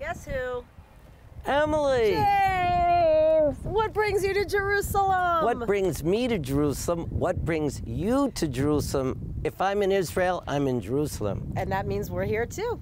Guess who? Emily! James! What brings you to Jerusalem? What brings me to Jerusalem? What brings you to Jerusalem? If I'm in Israel, I'm in Jerusalem. And that means we're here too.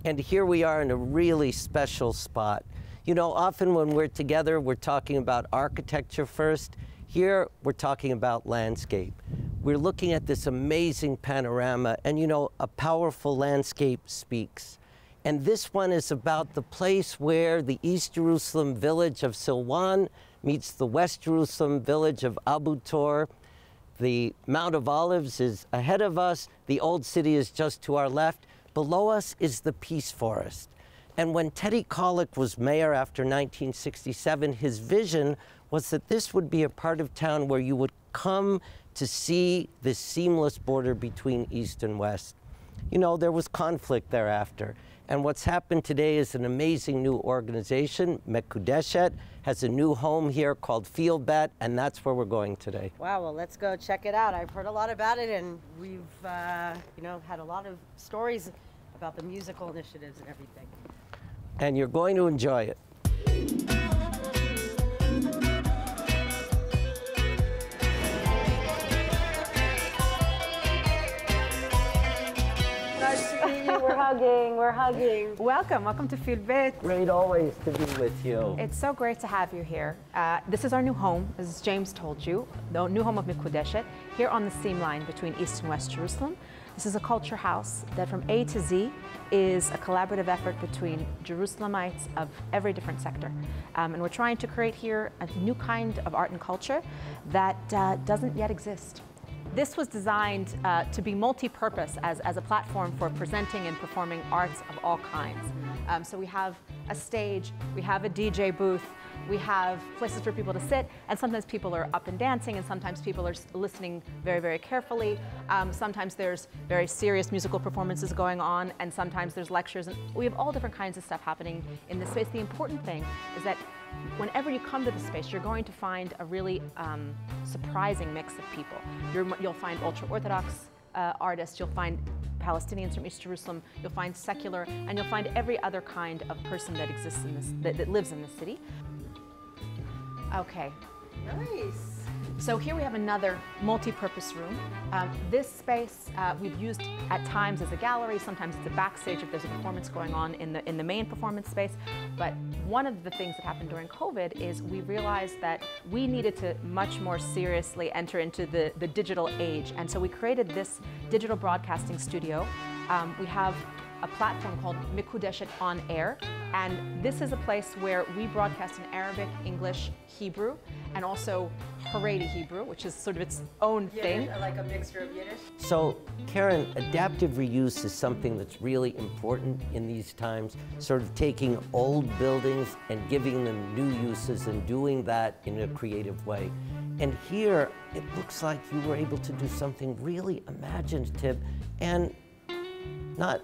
And here we are in a really special spot. You know, often when we're together, we're talking about architecture first. Here, we're talking about landscape. We're looking at this amazing panorama, and you know, a powerful landscape speaks. And this one is about the place where the East Jerusalem village of Silwan meets the West Jerusalem village of Abu Tor. The Mount of Olives is ahead of us. The Old City is just to our left. Below us is the Peace Forest. And when Teddy Kollek was mayor after 1967, his vision was that this would be a part of town where you would come to see this seamless border between East and West. You know, there was conflict thereafter. And what's happened today is an amazing new organization. Mekudeshet has a new home here called Feel Bet, and that's where we're going today. Wow, well, let's go check it out. I've heard a lot about it, and we've, you know, had a lot of stories about the musical initiatives and everything. And you're going to enjoy it. Nice to meet you. We're hugging. We're hugging. Welcome to Feel Bet. Great always to be with you. It's so great to have you here. This is our new home, as James told you, the new home of Mikhwadeshet, here on the seam line between East and West Jerusalem. This is a culture house that from A to Z is a collaborative effort between Jerusalemites of every different sector. And we're trying to create here a new kind of art and culture that doesn't yet exist. This was designed to be multi-purpose as a platform for presenting and performing arts of all kinds. So we have a stage, we have a DJ booth, we have places for people to sit, and sometimes people are up and dancing, and sometimes people are listening very, very carefully. Sometimes there's very serious musical performances going on, and sometimes there's lectures, and we have all different kinds of stuff happening in this space. The important thing is that whenever you come to the space, you're going to find a really surprising mix of people. You'll find ultra-Orthodox artists, you'll find Palestinians from East Jerusalem, you'll find secular, and you'll find every other kind of person that exists in this, that lives in this city. Okay. Nice. So here we have another multi-purpose room. This space we've used at times as a gallery, sometimes it's a backstage if there's a performance going on in the main performance space. But one of the things that happened during COVID is we realized that we needed to much more seriously enter into the digital age. And so we created this digital broadcasting studio. We have a platform called Mikhwadeshet On Air, and this is a place where we broadcast in Arabic, English, Hebrew, and also Haredi Hebrew, which is sort of its own thing. Like a mixture of Yiddish. So, Karen, adaptive reuse is something that's really important in these times, sort of taking old buildings and giving them new uses and doing that in a creative way. And here, it looks like you were able to do something really imaginative and not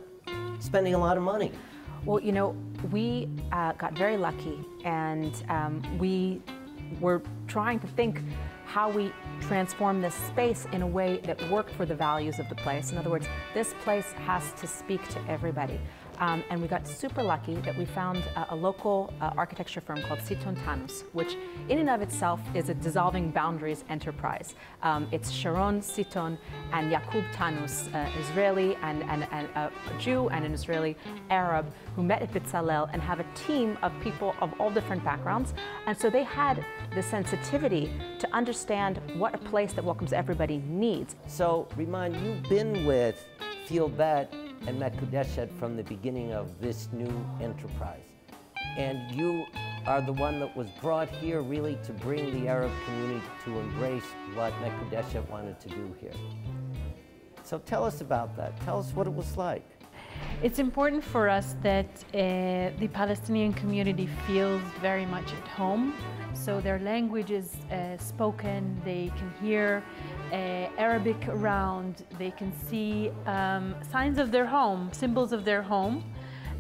spending a lot of money. Well, you know, we got very lucky, and we were trying to think how we transform this space in a way that worked for the values of the place. In other words, this place has to speak to everybody. And we got super lucky that we found a local architecture firm called Siton Tanus, which in and of itself is a dissolving boundaries enterprise. It's Sharon Siton and Yakub Tanus, Israeli and a Jew and an Israeli Arab, who met at Bitzalel and have a team of people of all different backgrounds. And so they had the sensitivity to understand what a place that welcomes everybody needs. So, Riman, you've been with Feel Bet and Mekudeshet from the beginning of this new enterprise. And you are the one that was brought here really to bring the Arab community to embrace what Mekudeshet wanted to do here. So tell us about that. Tell us what it was like. It's important for us that the Palestinian community feels very much at home. So their language is spoken, they can hear Arabic around, they can see signs of their home, symbols of their home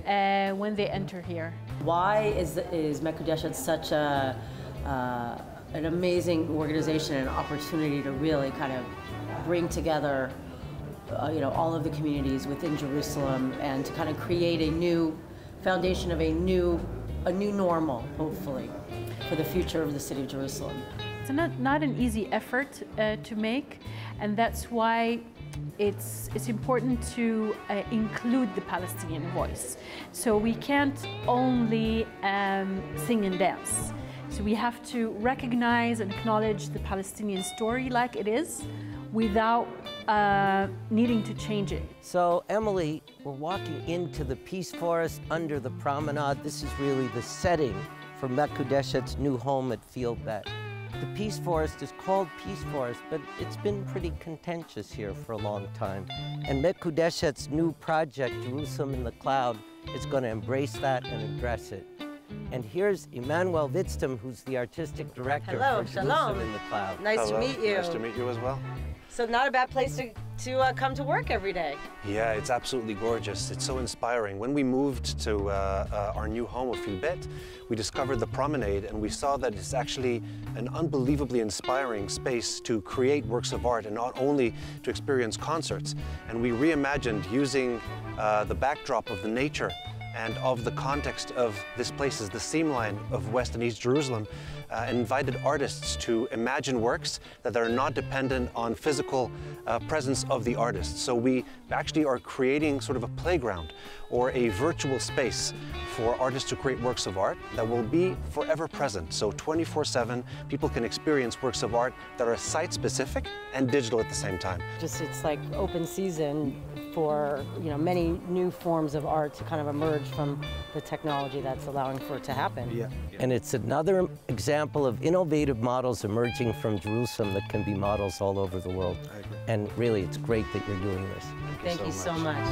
when they enter here. Why is Mekudeshet such an amazing organization and opportunity to really kind of bring together all of the communities within Jerusalem and to kind of create a new foundation of a new normal, hopefully, for the future of the city of Jerusalem. It's not an easy effort to make, and that's why it's important to include the Palestinian voice. So we can't only sing and dance. So we have to recognize and acknowledge the Palestinian story like it is, without needing to change it. So, Emily, we're walking into the Peace Forest under the promenade. This is really the setting for Mekudeshet's new home at Field Bet. The Peace Forest is called Peace Forest, but it's been pretty contentious here for a long time. And Mekudeshet's new project, Jerusalem in the Cloud, is going to embrace that and address it. And here's Emmanuel Witztum, who's the artistic director Hello, for Jerusalem shalom. in the Cloud. Nice Hello. to meet you. Nice to meet you as well. So not a bad place to come to work every day. Yeah, it's absolutely gorgeous. It's so inspiring. When we moved to our new home of Field Bet, we discovered the promenade, and we saw that it's actually an unbelievably inspiring space to create works of art and not only to experience concerts. And we reimagined using the backdrop of the nature and of the context of this place is the seam line of West and East Jerusalem, and invited artists to imagine works that are not dependent on physical presence of the artist. So we actually are creating sort of a playground or a virtual space for artists to create works of art that will be forever present. So 24/7, people can experience works of art that are site-specific and digital at the same time. It's like open season for many new forms of art to kind of emerge from the technology that's allowing for it to happen. Yeah. And it's another example of innovative models emerging from Jerusalem that can be models all over the world. I agree. And really, it's great that you're doing this. Thank you so much.